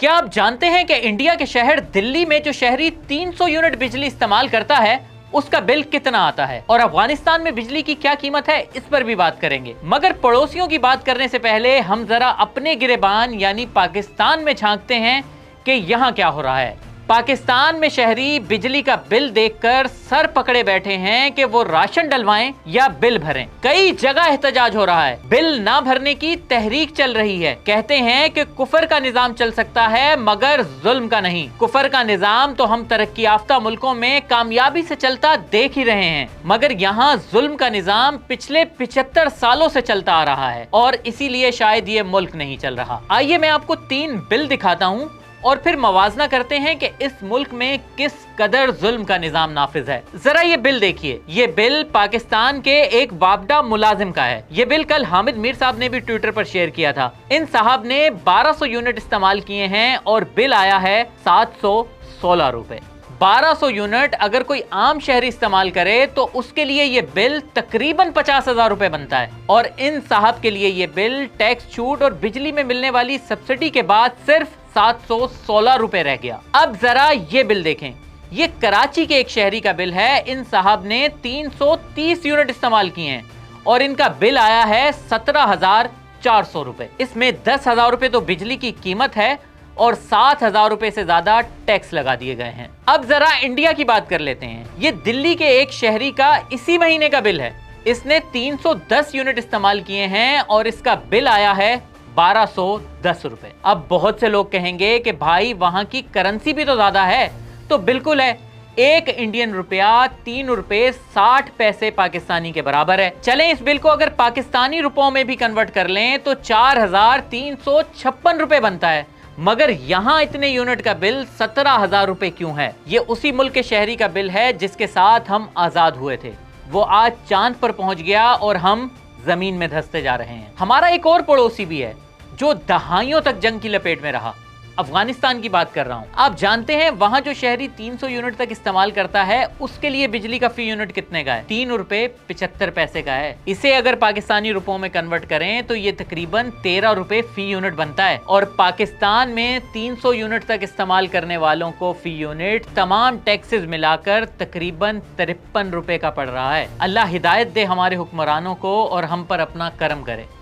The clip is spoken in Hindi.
क्या आप जानते हैं कि इंडिया के शहर दिल्ली में जो शहरी 300 यूनिट बिजली इस्तेमाल करता है उसका बिल कितना आता है, और अफगानिस्तान में बिजली की क्या कीमत है, इस पर भी बात करेंगे। मगर पड़ोसियों की बात करने से पहले हम जरा अपने गिरेबान यानी पाकिस्तान में झांकते हैं कि यहाँ क्या हो रहा है। पाकिस्तान में शहरी बिजली का बिल देखकर सर पकड़े बैठे हैं कि वो राशन डलवाएं या बिल भरें। कई जगह एहतजाज हो रहा है, बिल ना भरने की तहरीक चल रही है। कहते हैं कि कुफर का निजाम चल सकता है मगर जुल्म का नहीं। कुफर का निजाम तो हम तरक्की याफ्ता मुल्कों में कामयाबी से चलता देख ही रहे हैं, मगर यहाँ जुल्म का निजाम पिछले 75 सालों से चलता आ रहा है और इसीलिए शायद ये मुल्क नहीं चल रहा। आइए मैं आपको 3 बिल दिखाता हूँ और फिर मवाजना करते हैं कि इस मुल्क में किस कदर जुल्म का निजाम नाफिज है। जरा ये बिल देखिए। ये बिल पाकिस्तान के एक वापडा मुलाजिम का है। ये बिल कल हामिद मीर साहब ने भी ट्विटर पर शेयर किया था। इन साहब ने 1200 यूनिट इस्तेमाल किए हैं और बिल आया है 716 रुपए। 1200 यूनिट अगर कोई आम शहरी इस्तेमाल करे तो उसके लिए ये बिल तकरीबन 50,000 रुपए बनता है, और इन साहब के लिए ये बिल टैक्स छूट और बिजली में मिलने वाली सब्सिडी के बाद सिर्फ 716 रुपए रह गया। अब जरा ये बिल देखें। ये कराची के एक शहरी का बिल है। इन साहब ने 330 यूनिट इस्तेमाल किए हैं और इनका बिल आया है 17,400 रुपए। इसमें 10,000 रुपए तो बिजली की कीमत है और 7,000 रुपए से ज्यादा टैक्स लगा दिए गए हैं। अब जरा इंडिया की बात कर लेते हैं। ये दिल्ली के एक शहरी का इसी महीने का बिल है। इसने 310 यूनिट इस्तेमाल किए हैं और इसका बिल आया है 1210 रुपए। अब बहुत से लोग कहेंगे कि भाई वहां की करेंसी भी तो ज्यादा है। तो बिल्कुल है, 1 इंडियन रुपया 3 रुपए 60 पैसे पाकिस्तानी के बराबर है। चलें इस बिल को अगर पाकिस्तानी रुपयों में भी कन्वर्ट कर लें तो 4,356 रुपए बनता है। मगर यहाँ इतने यूनिट का बिल 17,000 रुपए क्यों है? ये उसी मुल्क के शहरी का बिल है जिसके साथ हम आजाद हुए थे। वो आज चांद पर पहुंच गया और हम जमीन में धंसते जा रहे हैं। हमारा एक और पड़ोसी भी है जो दहाइयों तक जंग की लपेट में रहा। अफगानिस्तान की बात कर रहा हूं। आप जानते हैं वहां जो शहरी 300 यूनिट तक इस्तेमाल करता है उसके लिए बिजली का फी यूनिट कितने का है? 3 रुपए 75 पैसे का है। इसे अगर पाकिस्तानी रुपयों में कन्वर्ट करें तो ये तकरीबन 13 रुपए फी यूनिट बनता है, और पाकिस्तान में 300 यूनिट तक इस्तेमाल करने वालों को फी यूनिट तमाम टैक्सेस मिलाकर तकरीबन 53 रुपए का पड़ रहा है। अल्लाह हिदायत दे हमारे हुक्मरानों को और हम पर अपना करम करे।